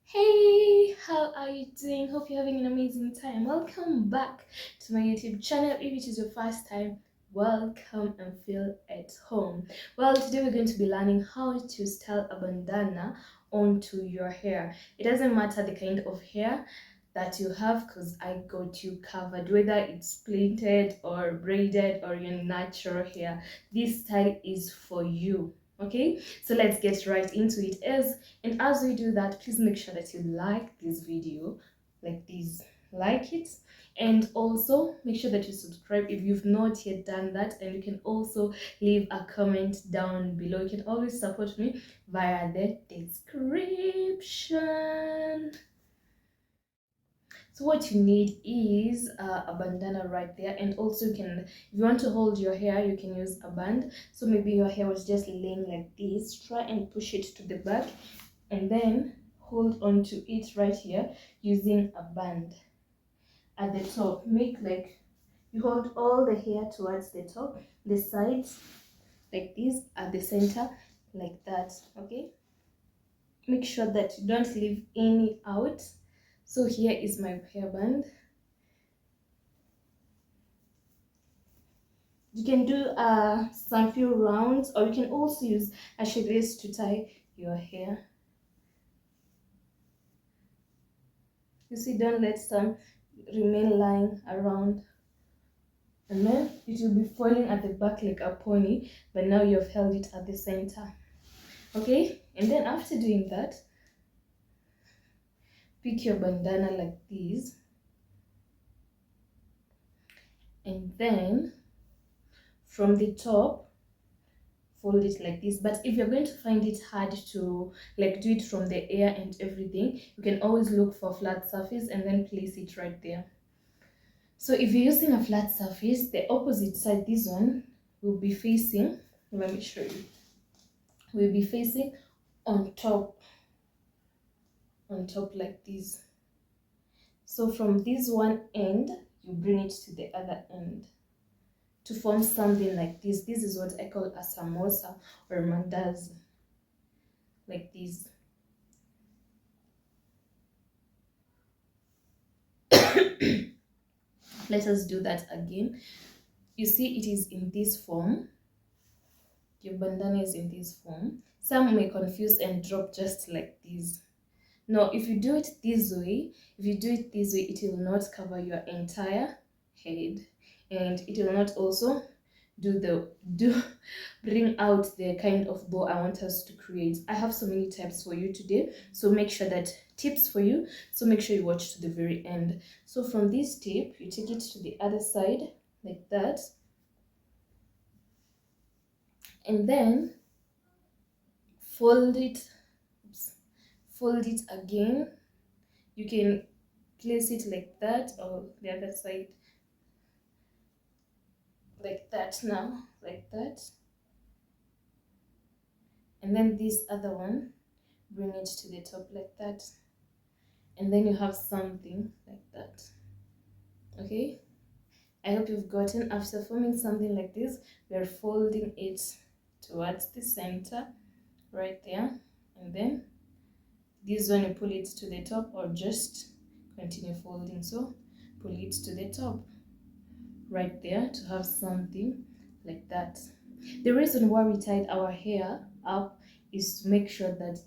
Hey, how are you doing? Hope you're having an amazing time. Welcome back to my YouTube channel. If it is your first time, welcome and feel at home. Well, today we're going to be learning how to style a bandana onto your hair. It doesn't matter the kind of hair that you have because I got you covered, whether it's plaited or braided or your natural hair. This style is for you. Okay, so let's get right into it. As we do that, please make sure that you like this video, like this, like it, and also make sure that you subscribe if you've not yet done that. And you can also leave a comment down below. You can always support me via the description. So what you need is a bandana right there, and also you can, if you want to hold your hair, you can use a band. So maybe your hair was just laying like this, try and push it to the back and then hold on to it right here using a band. At the top, make like you hold all the hair towards the top, the sides like this, at the center like that. Okay, make sure that you don't leave any out. So here is my hairband. You can do some few rounds, or you can also use a shadeless to tie your hair. You see, don't let some remain lying around, and then it will be falling at the back like a pony, but now you've held it at the center. Okay, and then after doing that, pick your bandana like this, and then from the top fold it like this. But if you're going to find it hard to like do it from the air and everything, you can always look for a flat surface and then place it right there. So if you're using a flat surface, the opposite side, this one, will be facing, let me show you, will be facing on top like this. So from this one end, you bring it to the other end to form something like this. This is what I call a samosa or mandazi, like this. Let us do that again. You see, it is in this form. Your bandana is in this form. Some may confuse and drop just like this. No, if you do it this way, it will not cover your entire head, and it will not also bring out the kind of bow I want us to create. I have so many types for you today, so make sure that tips for you, so make sure you watch to the very end. So from this tip, you take it to the other side like that, and then fold it. Fold it again. You can place it like that, or the other side like that. Now like that, and then this other one, bring it to the top like that, and then you have something like that. Okay, I hope you've gotten. After forming something like this, we are folding it towards the center right there, and then this one you pull it to the top, or just continue folding. So pull it to the top right there to have something like that. The reason why we tied our hair up is to make sure that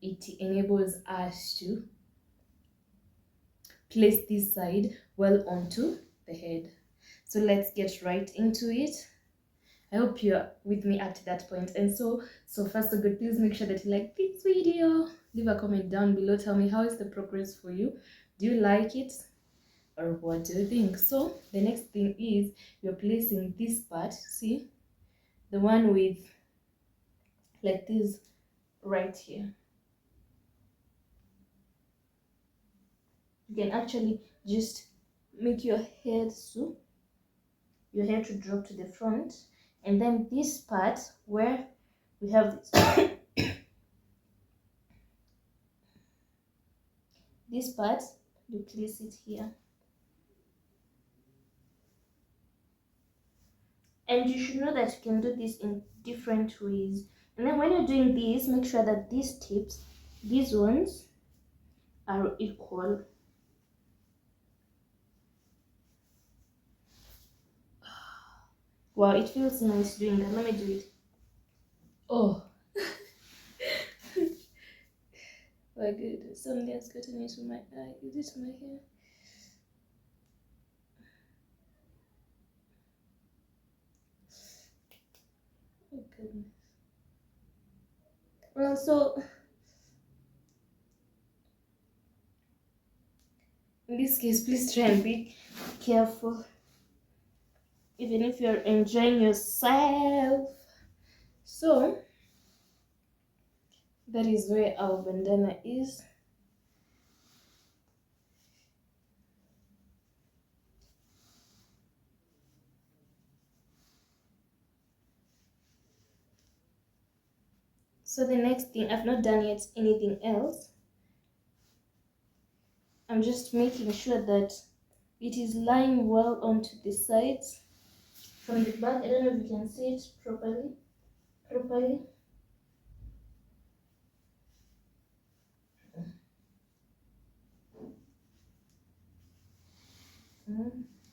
it enables us to place this side well onto the head. So let's get right into it. I hope you're with me up to that point. And so far so good. Please make sure that you like this video. Leave a comment down below. Tell me, how is the progress for you? Do you like it? Or what do you think? So the next thing is you're placing this part, see, the one with like this right here. You can actually just make your hair to drop to the front, and then this part where we have this, this part, you place it here. And you should know that you can do this in different ways. And then when you're doing this, make sure that these tips These ones are equal. Wow, it feels nice doing that. Let me do it. Oh my goodness, something has gotten into my eye. Is it my hair? Oh goodness. Well, so in this case, please try and be careful, even if you're enjoying yourself. So that is where our bandana is. So the next thing, I've not done yet anything else. I'm just making sure that it is lying well onto the sides from the back. I don't know if you can see it properly.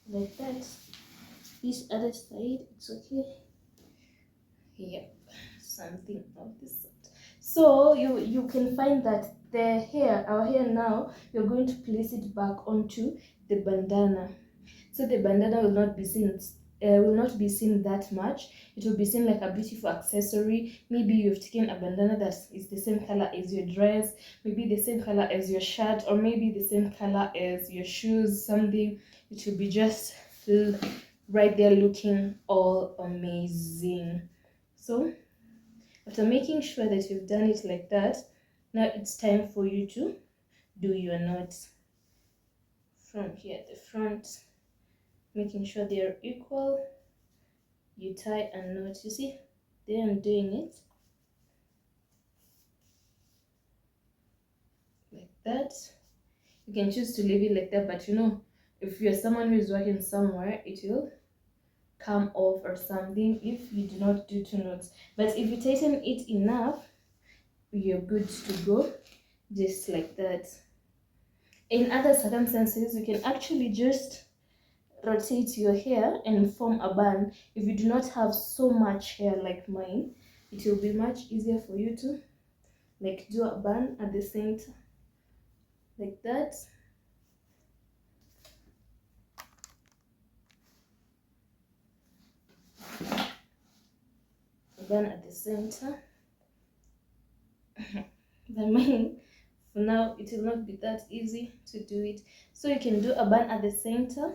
Like that. This other side, it's okay. Yep, something of this sort. So you can find that the hair, our hair now, you're going to place it back onto the bandana. So the bandana will not be seen that much. It will be seen like a beautiful accessory. Maybe you've taken a bandana that is the same color as your dress, maybe the same color as your shirt, or maybe the same color as your shoes, something. It will be just right there looking all amazing. So after making sure that you've done it like that, now it's time for you to do your knots from here at the front, making sure they are equal. You tie a knot. You see, there I'm doing it like that. You can choose to leave it like that, but you know, if you're someone who is working somewhere, it will come off or something if you do not do two knots. But if you tighten it enough, you're good to go, just like that. In other circumstances, you can actually just rotate your hair and form a bun. If you do not have so much hair like mine, it will be much easier for you to like do a bun at the center like that. A bun at the center. But mine, for now, it will not be that easy to do it. So you can do a bun at the center,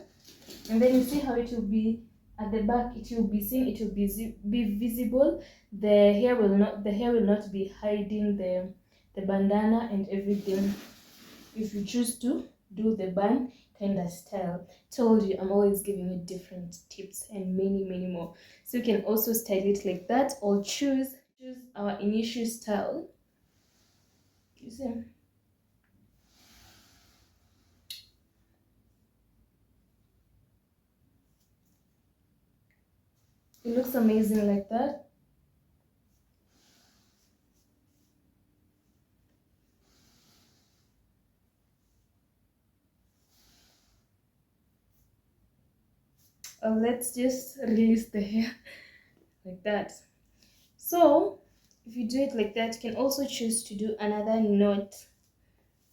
and then you see how it will be at the back. It will be seen, it will be visible. The hair will not be hiding the bandana and everything. If you choose to do the bun kind of style, told you, I'm always giving you different tips and many more. So you can also style it like that, or choose our initial style. You see, it looks amazing like that. Let's just release the hair like that. So if you do it like that, you can also choose to do another knot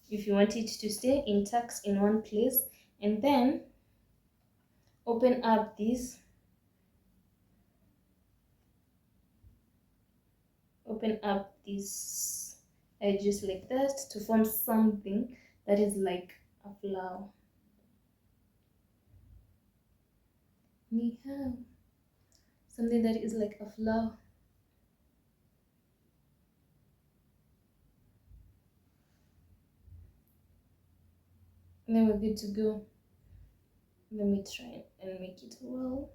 if you want it to stay intact in one place, and then open up these, edges like that to form something that is like a flower. Ni hao. Something that is like a flower. And then we're good to go. Let me try and make it well.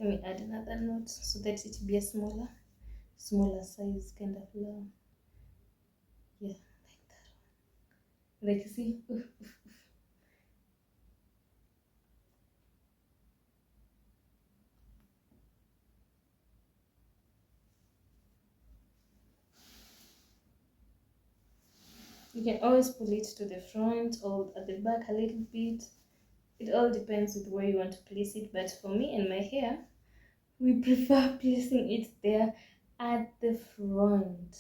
Let me add another knot so that it be a smaller size kind of flower. Yeah, like that. Like you see. You can always pull it to the front or at the back a little bit. It all depends with where you want to place it, but for me and my hair, we prefer placing it there at the front.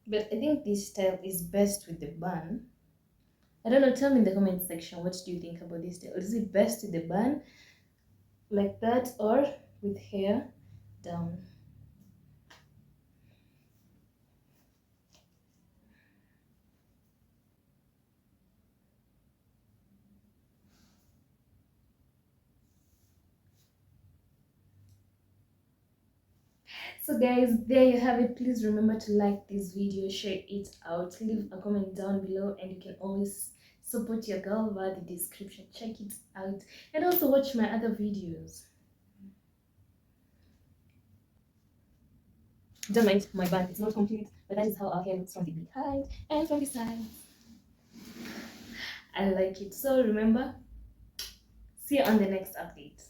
But I think this style is best with the bun. I don't know, tell me in the comment section, what do you think about this style? Is it best with the bun like that or with hair down? So guys, there you have it. Please remember to like this video, share it out, leave a comment down below, and you can always support your girl via the description. Check it out and also watch my other videos. Don't mind my bun, it's not complete, but that is how our hair looks from the behind and from the side. I like it. So remember, see you on the next update.